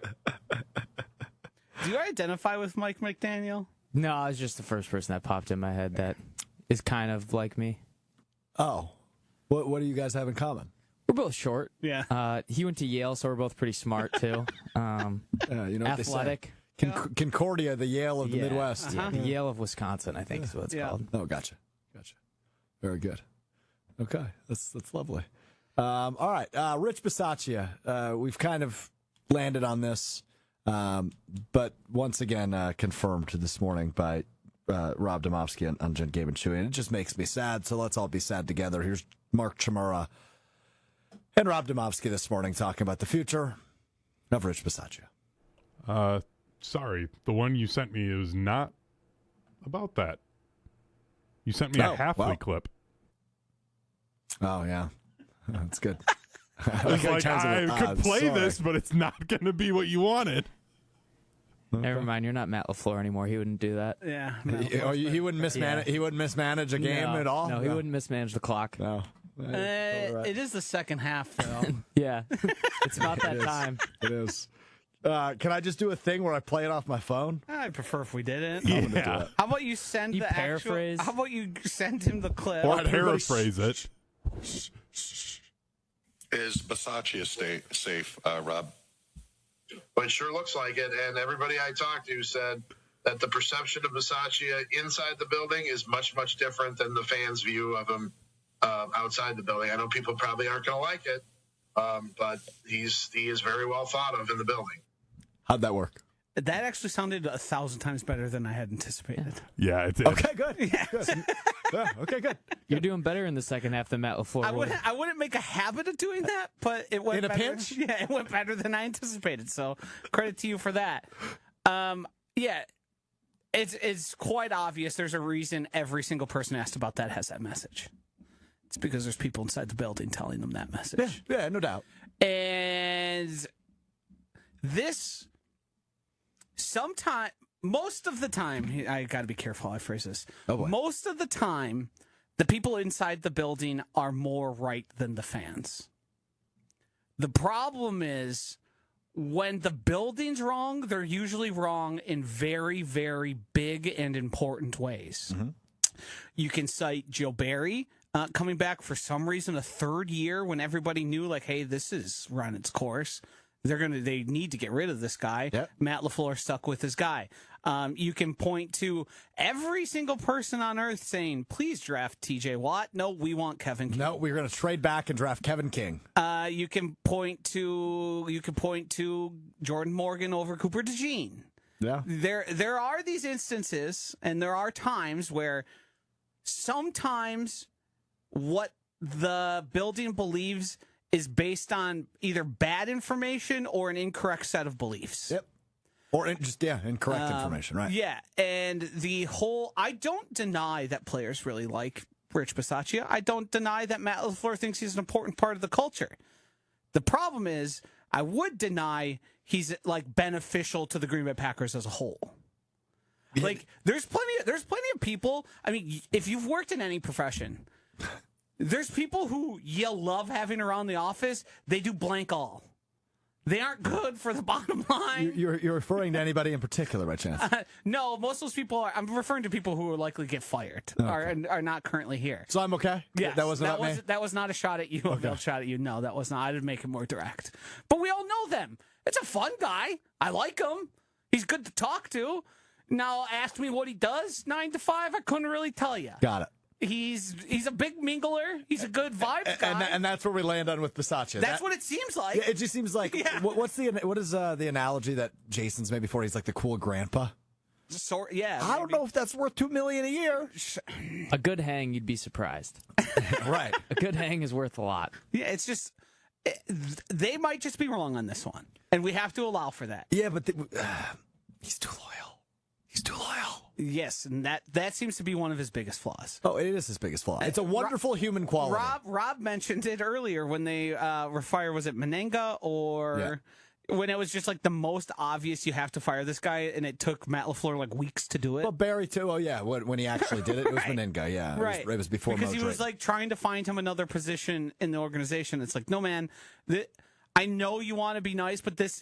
Do you identify with Mike McDaniel?
No, it's just the first person that popped in my head that is kind of like me.
Oh. What do you guys have in common?
We're both short.
Yeah.
He went to Yale, so we're both pretty smart, too.
You know what they say.
Athletic.
Concordia, the Yale of the Midwest.
Yeah, the Yale of Wisconsin, I think is what it's called.
Oh, gotcha. Very good. Okay, that's lovely. All right, Rich Bisaccia. We've kind of landed on this, but once again confirmed this morning by Rob Domofsky on Jen Gabe and Chewy, and it just makes me sad. So let's all be sad together. Here's Mark Chmura and Rob Domofsky this morning talking about the future of Rich Bisaccia.
Sorry, the one you sent me is not about that. You sent me a Halfley clip.
Oh, yeah. That's good.
It's like, I could play this, but it's not going to be what you wanted.
Okay.
Never mind, you're not Matt LaFleur anymore. He wouldn't do that.
Yeah.
He wouldn't mismanage. He wouldn't mismanage a game at all.
No, he wouldn't mismanage the clock.
No.
It is the second half, though.
Yeah, it's about that time.
It is. Can I just do a thing where I play it off my phone?
I'd prefer if we didn't.
Yeah.
How about you send
You
the
paraphrase?
How about you send him the clip?
Or paraphrase it.
Is Bisaccia safe, Rob?
But it sure looks like it. And everybody I talked to said that the perception of Bisaccia inside the building is much, much different than the fans' view of him outside the building. I know people probably aren't going to like it, but he is very well thought of in the building.
How'd that work?
That actually sounded 1,000 times better than I had anticipated.
Yeah, it did.
Okay, good. Yeah. Good. Yeah, okay, good.
You're doing better in the second half than Matt LaFleur would.
I wouldn't make a habit of doing that, but it went
In a
better.
pinch?
Yeah, it went better than I anticipated. So credit to you for that. Yeah, it's quite obvious. There's a reason every single person asked about that has that message. It's because there's people inside the building telling them that message.
Yeah, no doubt.
And this, most of the time, I got to be careful how I phrase this.
Oh, boy.
Most of the time, the people inside the building are more right than the fans. The problem is when the building's wrong, they're usually wrong in very, very big and important ways. Mm-hmm. You can cite Joe Barry coming back for some reason a third year when everybody knew, like, hey, this is run its course. They need to get rid of this guy. Yep. Matt LaFleur stuck with his guy. You can point to every single person on earth saying, please draft TJ Watt. No, we want Kevin King.
No, we're going to trade back and draft Kevin King.
You can point to Jordan Morgan over Cooper DeJean.
Yeah.
There are these instances, and there are times where sometimes what the building believes is based on either bad information or an incorrect set of beliefs.
Yep. Or incorrect information, right?
Yeah, and I don't deny that players really like Rich Bisaccia. I don't deny that Matt LaFleur thinks he's an important part of the culture. The problem is, I would deny he's like beneficial to the Green Bay Packers as a whole. Yeah. Like, there's plenty of people. I mean, if you've worked in any profession, there's people who you love having around the office. They do blank all. They aren't good for the bottom line.
You're referring to anybody in particular, by chance?
No, most of those people I'm referring to people who will likely get fired are not currently here.
So I'm okay?
Yes,
That wasn't me?
That was not a shot at you.
Okay.
A shot at you. No, that was not. I didn't make it more direct. But we all know them. It's a fun guy. I like him. He's good to talk to. Now, ask me what he does 9 to 5. I couldn't really tell you.
Got it.
He's a big mingler. He's a good vibes guy.
And that's where we land on with Bisaccia.
That's what it seems like.
It just seems like, what is the analogy that Jason's made before? He's like the cool grandpa. I don't know if that's worth $2 million a year.
A good hang, you'd be surprised.
Right.
A good hang is worth a lot.
Yeah, it's just they might just be wrong on this one, and we have to allow for that.
Yeah, but he's too loyal. He's too loyal.
Yes, and that seems to be one of his biggest flaws.
Oh, it is his biggest flaw. It's a wonderful human quality.
Rob mentioned it earlier when they were fired. Was it Menenga or when it was just like the most obvious you have to fire this guy, and it took Matt LaFleur like weeks to do it.
Well, Barry too. Oh yeah, when he actually did it, it was Menenga. Yeah,
right.
It was before
because
Mo
he was
Drake.
like trying to find him another position in the organization. It's like, no man, I know you want to be nice, but the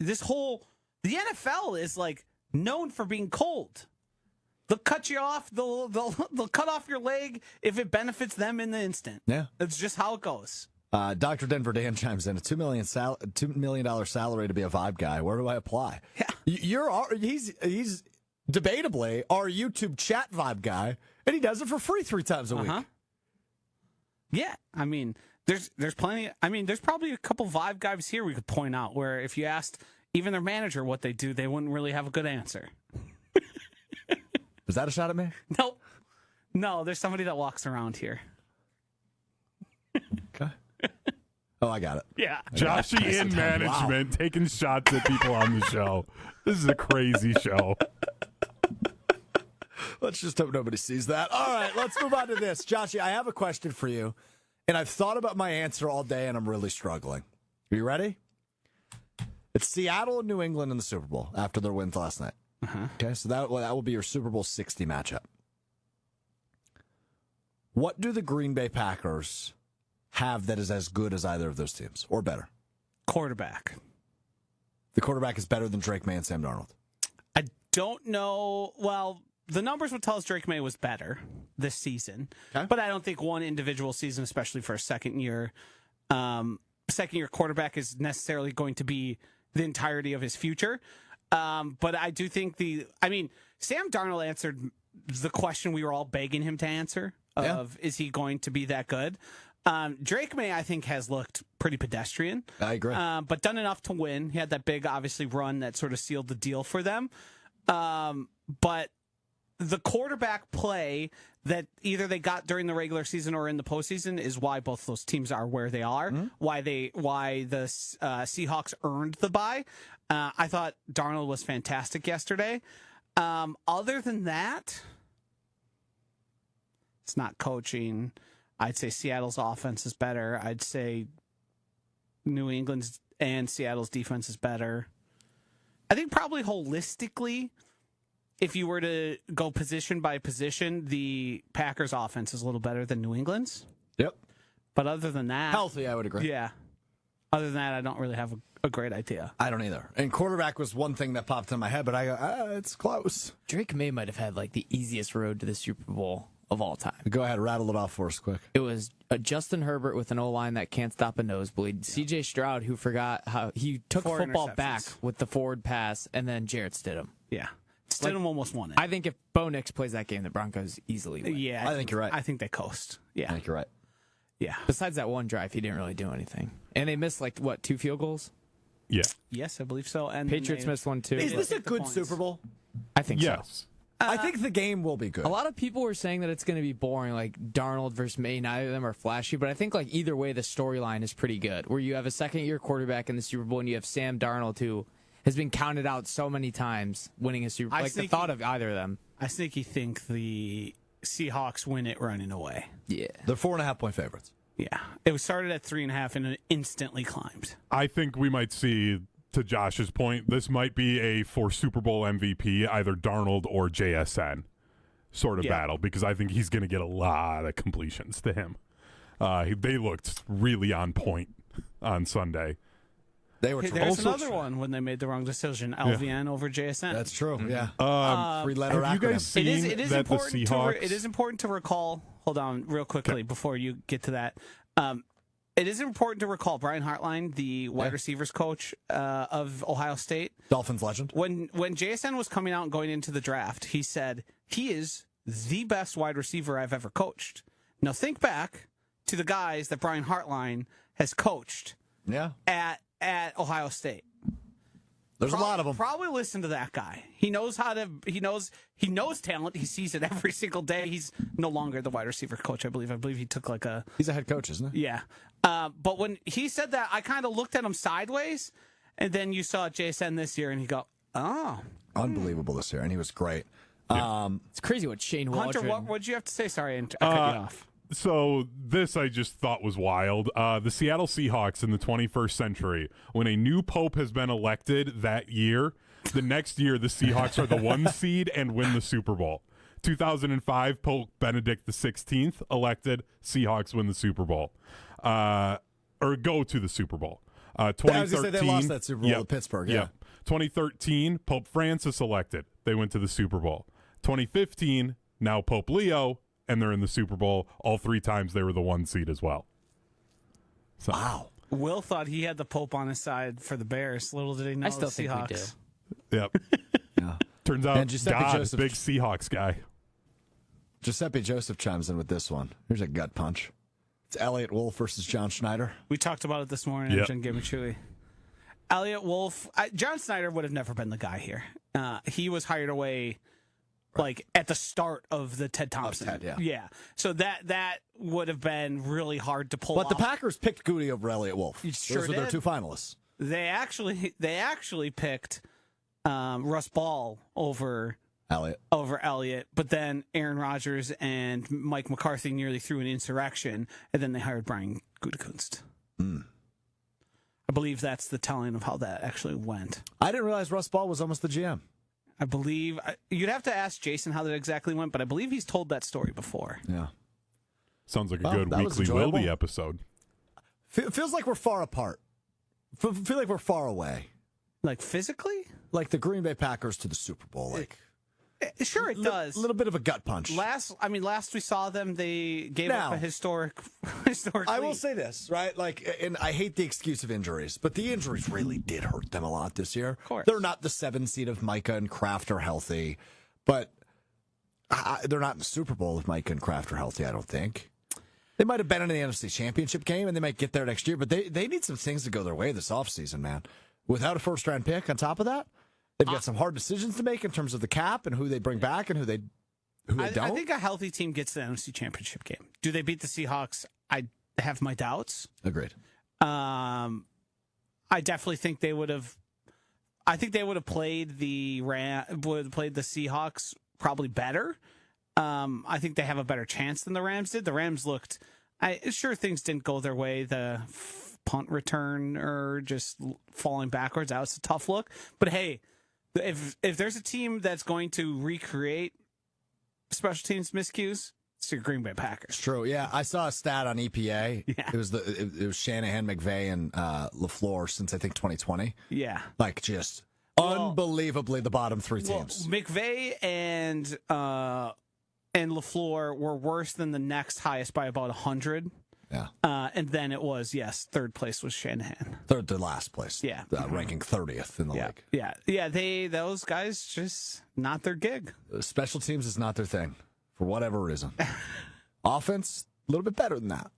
NFL is like known for being cold. They'll cut you off. They'll cut off your leg if it benefits them in the instant.
Yeah,
that's just how it goes.
Dr. Denver Dan chimes in, a $2 million salary to be a vibe guy. Where do I apply? Yeah. He's debatably our YouTube chat vibe guy, and he does it for free 3 times a week.
Yeah, I mean, there's plenty. I mean, there's probably a couple vibe guys here we could point out where if you asked even their manager what they do, they wouldn't really have a good answer.
Was that a shot at me?
Nope. No, there's somebody that walks around here.
Okay. Oh, I got it.
Yeah.
Joshy in management taking shots at people on the show. This is a crazy show.
Let's just hope nobody sees that. All right, let's move on to this. Joshy, I have a question for you, and I've thought about my answer all day, and I'm really struggling. Are you ready? It's Seattle and New England in the Super Bowl after their wins last night. Okay, so that will be your Super Bowl 60 matchup. What do the Green Bay Packers have that is as good as either of those teams, or better?
Quarterback.
The quarterback is better than Drake May and Sam Darnold.
I don't know. Well, the numbers would tell us Drake May was better this season, but I don't think one individual season, especially for a second year quarterback, is necessarily going to be the entirety of his future. But I do think Sam Darnold answered the question we were all begging him to answer of, is he going to be that good? Drake May, I think, has looked pretty pedestrian.
I agree.
But done enough to win. He had that big, obviously, run that sort of sealed the deal for them. But the quarterback play that either they got during the regular season or in the postseason is why both those teams are where they are, why the Seahawks earned the bye. I thought Darnold was fantastic yesterday. Other than that, it's not coaching. I'd say Seattle's offense is better. I'd say New England's and Seattle's defense is better. I think probably holistically, if you were to go position by position, the Packers' offense is a little better than New England's.
Yep.
But other than that...
Healthy, I would agree.
Yeah. Other than that, I don't really have a great idea.
I don't either. And quarterback was one thing that popped in my head, but I go, it's close.
Drake May might have had like the easiest road to the Super Bowl of all time.
Go ahead, rattle it off for us quick.
It was Justin Herbert with an O-line that can't stop a nosebleed. C.J. Stroud, who forgot how he took
4
football
interceptions.
back with the forward pass, and then Jarrett Stidham.
Yeah. Stidham almost won it.
I think if Bo Nix plays that game, the Broncos easily win.
Yeah.
I think you're right.
I think they coast. Yeah.
I think you're right.
Yeah.
Besides that one drive, he didn't really do anything. And they missed, 2 field goals?
Yeah.
Yes, I believe so. And
Patriots missed one, too.
Is this a good
points.
Super Bowl?
I think so.
Yes.
I think the game will be good.
A lot of people were saying that it's going to be boring, like Darnold versus May. Neither of them are flashy, but I think either way, the storyline is pretty good. Where you have a second-year quarterback in the Super Bowl, and you have Sam Darnold, who has been counted out so many times winning a Super Bowl. The thought of either of them.
I sneaky think the Seahawks win it running away.
Yeah.
They're 4.5-point favorites.
Yeah. It started at 3.5 and it instantly climbed.
I think we might see, to Josh's point, this might be for Super Bowl MVP, either Darnold or JSN sort of battle, because I think he's going to get a lot of completions to him. They looked really on point on Sunday.
They were
There's another one when they made the wrong decision. LVN over JSN.
That's true. Yeah. 3-letter
have you
acronym.
guys seen
It is
that the
important
Seahawks...
it is important to recall. Hold on, real quickly before you get to that. It is important to recall Brian Hartline, the wide receivers coach of Ohio State,
Dolphins legend.
When JSN was coming out and going into the draft, he said he is the best wide receiver I've ever coached. Now think back to the guys that Brian Hartline has coached.
Yeah.
At Ohio State.
There's a lot of them.
Probably listen to that guy. He knows he knows talent. He sees it every single day. He's no longer the wide receiver coach, I believe. I believe he took
He's a head coach, isn't he?
Yeah. But when he said that, I kind of looked at him sideways, and then you saw JSN this year, and he go, Oh.
Unbelievable this year, and he was great.
It's crazy what Shane
Hunter,
Waldron.
what did you have to say? Sorry, I cut you off.
So this I just thought was wild. The Seattle Seahawks in the 21st century, when a new pope has been elected that year, the next year the Seahawks are the 1 seed and win the Super Bowl. 2005, Pope Benedict XVI elected, Seahawks win the Super Bowl. Or go to the Super Bowl. 2013,
I was going to say they lost that Super Bowl to Pittsburgh. Yeah.
2013, Pope Francis elected. They went to the Super Bowl. 2015, now Pope Leo, and they're in the Super Bowl. All 3 times they were the 1 seed as well. So.
Wow.
Will thought he had the Pope on his side for the Bears. Little did he know
I still
the
think we
Seahawks.
do.
Yep. Turns out
And Giuseppe
God,
Joseph-
big Seahawks guy.
Giuseppe Joseph chimes in with this one. Here's a gut punch. It's Elliott Wolf versus John Schneider.
We talked about it this morning.
Yep.
And Jen gave me chewy. Elliott Wolf, John Snyder would have never been the guy here. He was hired away, like at the start of the Ted Thompson.
Ted, yeah.
So that would have been really hard to pull
But
off.
the Packers picked Goody over Elliott Wolf.
Sure
Those were their
did.
2 finalists.
They actually picked Russ Ball over Elliott, but then Aaron Rodgers and Mike McCarthy nearly threw an insurrection, and then they hired Brian Gutekunst. I believe that's the telling of how that actually went.
I didn't realize Russ Ball was almost the GM.
I believe you'd have to ask Jason how that exactly went, but I believe he's told that story before.
Yeah.
Sounds like a
Well,
good
that was
weekly
enjoyable.
Wilby episode.
Feels like we're far apart. Feel like we're far away.
Like physically?
Like the Green Bay Packers to the Super Bowl. Like
Sure, it does.
A little bit of a gut punch.
Last we saw them, they gave
Now,
up a historic.
I will say this, right? Like, and I hate the excuse of injuries, but the injuries really did hurt them a lot this year. Of
course.
They're not the 7 seed if Micah and Kraft are healthy, but they're not in the Super Bowl if Micah and Kraft are healthy, I don't think. They might have been in the NFC Championship game, and they might get there next year, but they need some things to go their way this offseason, man. Without a first-round pick on top of that, they've got some hard decisions to make in terms of the cap and who they bring back and who they don't.
I think a healthy team gets to the NFC Championship game. Do they beat the Seahawks? I have my doubts.
Agreed.
I definitely think they would have. I think they would have played the Seahawks probably better. I think they have a better chance than the Rams did. The Rams looked. Sure, things didn't go their way. The punt return or just falling backwards, that was a tough look. But hey, if there's a team that's going to recreate special teams miscues, it's your Green Bay Packers.
It's true. Yeah, I saw a stat on EPA.
Yeah.
It was Shanahan, McVay, and LaFleur since I think 2020.
Yeah,
Like just unbelievably the bottom 3 teams.
Well, McVay and LaFleur were worse than the next highest by about 100.
Yeah.
And then it was, third place was Shanahan.
Third to last place.
Yeah.
Ranking 30th in the league.
Yeah. Those guys just not their gig.
Special teams is not their thing for whatever reason. Offense, a little bit better than that.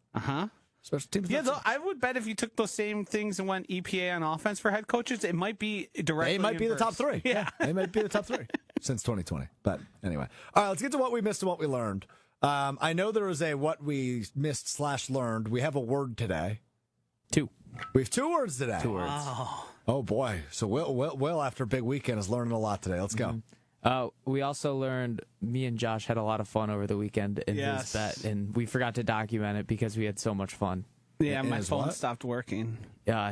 Special teams.
Yeah, though, I would bet if you took those same things and went EPA on offense for head coaches, it might be directly.
They might be the top
inverse.
3.
Yeah.
They might be the top 3 since 2020. But anyway. All right, let's get to what we missed and what we learned. I know there was a what we missed / learned. We have a word today.
2.
We have 2 words today.
2 words.
Oh boy. So Will after a big weekend is learning a lot today. Let's go.
We also learned me and Josh had a lot of fun over the weekend in his bet, and we forgot to document it because we had so much fun.
Yeah, my
Is
phone
what?
stopped working.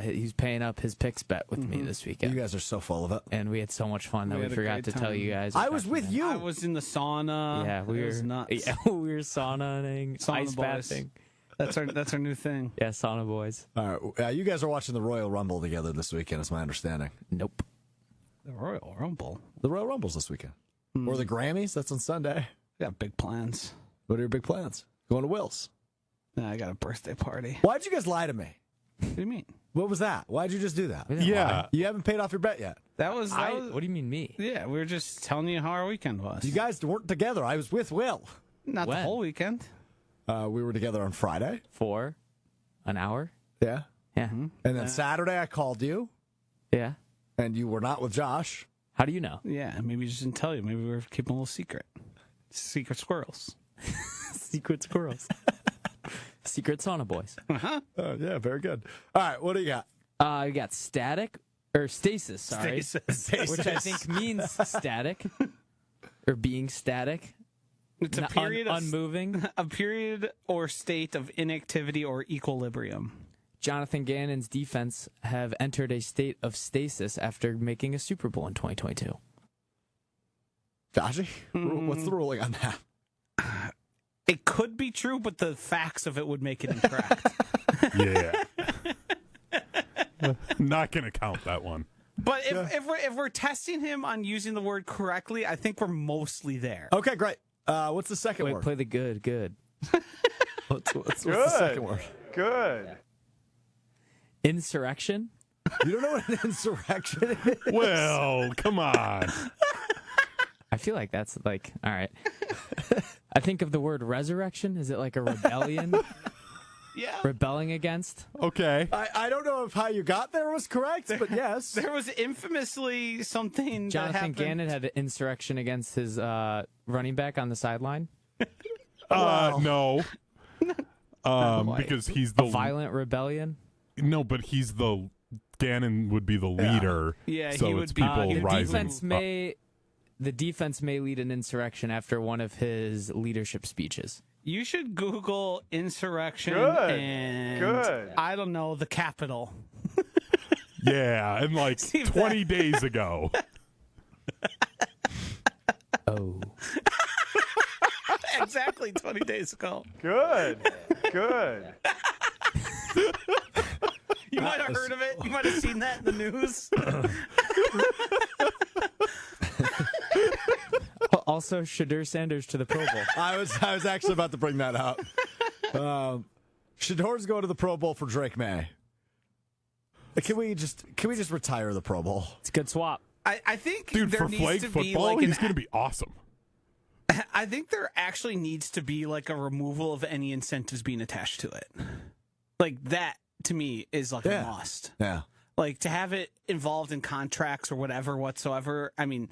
He's paying up his picks bet with me this weekend.
You guys are so full of it.
And we had so much fun that
We
we
had a
forgot
great
to tell
time.
you guys.
I was with you.
I was in the sauna.
Yeah, we
It
were
was nuts.
Yeah, we were saunaing,
Sauna
ice
boys.
bathing.
That's our new thing.
Yeah, sauna boys.
All right. You guys are watching the Royal Rumble together this weekend, is my understanding.
Nope.
The Royal Rumble.
The Royal Rumble's this weekend. Or the Grammys, that's on Sunday.
We got big plans.
What are your big plans? Going to Will's.
Nah, I got a birthday party.
Why'd you guys lie to me?
What do you mean?
What was that? Why'd you just do that?
We didn't
Yeah.
lie.
You haven't paid off your bet yet.
That was
What do you mean me?
yeah. We were just telling you how our weekend was.
You guys weren't together. I was with Will.
Not
When?
the whole weekend.
We were together on Friday.
For an hour?
Yeah.
Yeah.
And then Saturday I called you,
Yeah.
and you were not with Josh.
How do you know?
Yeah, maybe we just didn't tell you. Maybe we were keeping a little secret. Secret squirrels.
Secret squirrels. Secret sauna boys.
Oh, yeah, very good. All right, what do you got?
We got Static or stasis, sorry.
Stasis.
Which I think means static or being static.
It's a period of
unmoving.
A period or state of inactivity or equilibrium.
Jonathan Gannon's defense have entered a state of stasis after making a Super Bowl in 2022.
Joshy, what's the ruling on that?
It could be true, but the facts of it would make it incorrect.
Yeah. Not going to count that one.
But if we're testing him on using the word correctly, I think we're mostly there.
Okay, great. What's the second
Wait,
word?
play the good.
What's the second word?
Good.
Insurrection?
You don't know what an insurrection is?
Well, come on.
I feel like that's like, all right. I think of the word resurrection. Is it like a rebellion?
Yeah.
Rebelling against?
Okay.
I don't know if how you got there was correct, but yes.
There was infamously something that
Jonathan
happened.
Gannon had an insurrection against his running back on the sideline.
No. Because he's the
Violent rebellion?
No, but he's the Gannon would be the leader.
Yeah,
so
he
it's
would be-
people
the
rising.
The defense may lead an insurrection after one of his leadership speeches.
You should Google insurrection
Good.
and
Good.
I don't know, the Capitol.
Yeah, and like
See if
20 days ago.
Oh.
Exactly 20 days ago.
Good. Good.
You might have heard of it. You might have seen that in the news.
Also, Shadur Sanders to the Pro Bowl.
I was actually about to bring that up. Shador's going to the Pro Bowl for Drake May. Can we just retire the Pro Bowl?
It's a good swap.
I think
Dude,
there
for
needs
flag
to be
football,
like
he's going to be awesome.
I think there actually needs to be like a removal of any incentives being attached to it. Like that to me is like a must.
Yeah.
Like to have it involved in contracts or whatever whatsoever. I mean,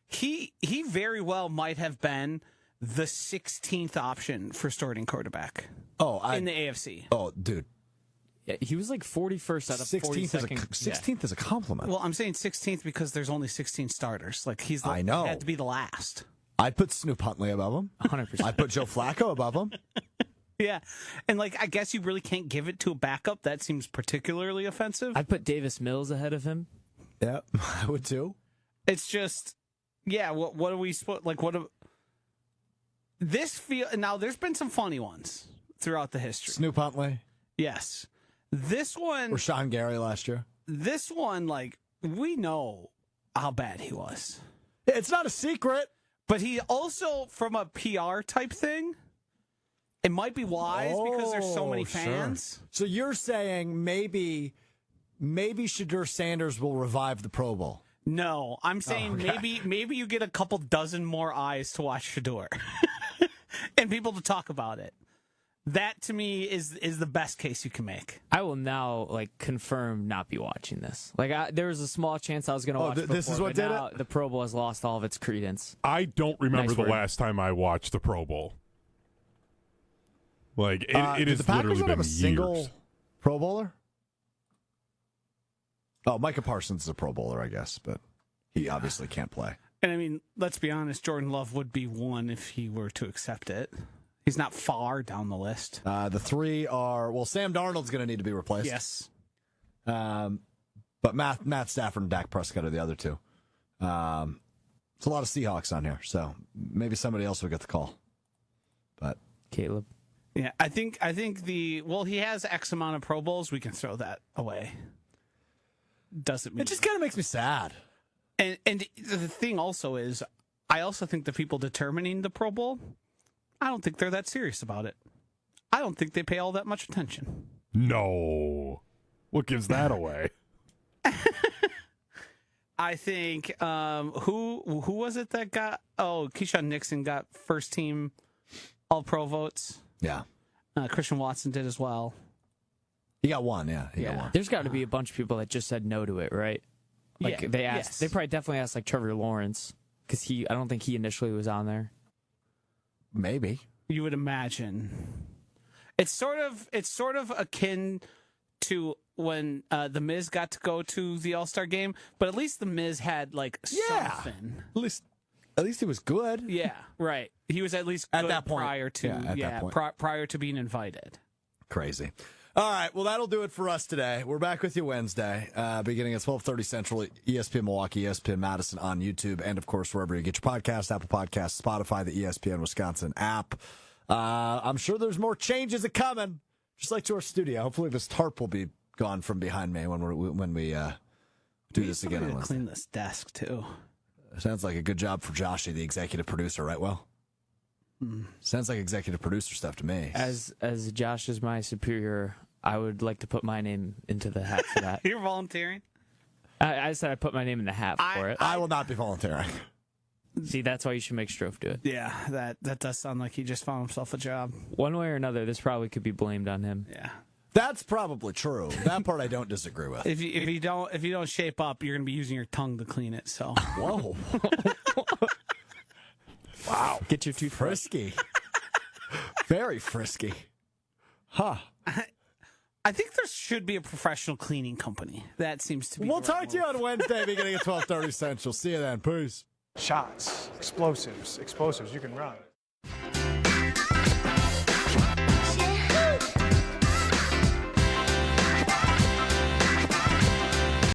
he very well might have been the 16th option for starting quarterback in the AFC.
Oh, dude.
Yeah, he was like 41st out of 42nd.
16th is a compliment.
Well, I'm saying 16th because there's only 16 starters. Like he
I know.
had to be the last.
I'd put Snoop Huntley above him.
100%.
I'd put Joe Flacco above him.
Yeah. And like I guess you really can't give it to a backup. That seems particularly offensive.
I'd put Davis Mills ahead of him.
Yeah, I would too.
It's just what are we like this feel now there's been some funny ones throughout the history.
Snoop Huntley.
Yes. This one
Rashawn Gary last year.
This one, like, we know how bad he was.
It's not a secret.
But he also, from a PR type thing, it might be wise because there's so many fans.
Sure. So you're saying maybe Shadur Sanders will revive the Pro Bowl.
No, I'm saying maybe you get a couple dozen more eyes to watch Shadur and people to talk about it. That to me is the best case you can make.
I will now confirm not be watching this. There was a small chance I was going to watch.
This is what did it.
The Pro Bowl has lost all of its credence.
I don't remember
Nice
the
word.
last time I watched the Pro Bowl. It has
the Packers
literally
don't
been
have a single
years.
Pro Bowler. Oh, Micah Parsons is a Pro Bowler, I guess, but he obviously can't play.
And I mean, let's be honest, Jordan Love would be one if he were to accept it. He's not far down the list.
The three are, Sam Darnold's going to need to be replaced.
Yes.
But Matt Stafford and Dak Prescott are the other two. It's a lot of Seahawks on here, so maybe somebody else will get the call. But
Caleb.
Yeah, I think he has X amount of Pro Bowls. We can throw that away. Doesn't mean
it just kind of makes me sad.
And the thing also is, I also think the people determining the Pro Bowl, I don't think they're that serious about it. I don't think they pay all that much attention.
No. What gives that away?
I think who was it that got? Oh, Keyshawn Nixon got first team All Pro votes.
Yeah,
Christian Watson did as well.
He got one. Yeah, he got one.
There's got to be a bunch of people that just said no to it, right? They asked.
Yes.
They probably definitely asked Trevor Lawrence because I don't think he initially was on there.
Maybe
You would imagine. It's sort of akin to when the Miz got to go to the All-Star game, but at least the Miz had like something.
At least he was good.
Yeah, right. He was at least
At
good
that point.
prior to
that point.
prior to being invited.
Crazy. All right, well, that'll do it for us today. We're back with you Wednesday, beginning at 12:30 Central, ESPN Milwaukee, ESPN Madison on YouTube, and, of course, wherever you get your podcasts, Apple Podcasts, Spotify, the ESPN Wisconsin app. I'm sure there's more changes coming, just like to our studio. Hopefully this tarp will be gone from behind me when we do this again on Wednesday.
Clean this desk, too.
Sounds like a good job for Joshy, the executive producer, right, Will? Sounds like executive producer stuff to me.
As Josh is my superior, I would like to put my name into the hat for that.
You're volunteering?
I said I put my name in the hat for it.
I will not be volunteering.
See, that's why you should make Strouf do it.
Yeah, that does sound like he just found himself a job.
One way or another, this probably could be blamed on him.
Yeah.
That's probably true. That part I don't disagree with.
If you don't shape up, you're gonna be using your tongue to clean it. So
Whoa.
Wow. Get your tooth
Frisky. Very frisky. Huh.
I think there should be a professional cleaning company. That seems to be.
We'll talk to you on Wednesday beginning at 12:30 Central. See you then. Peace.
Shots, explosives, you can run.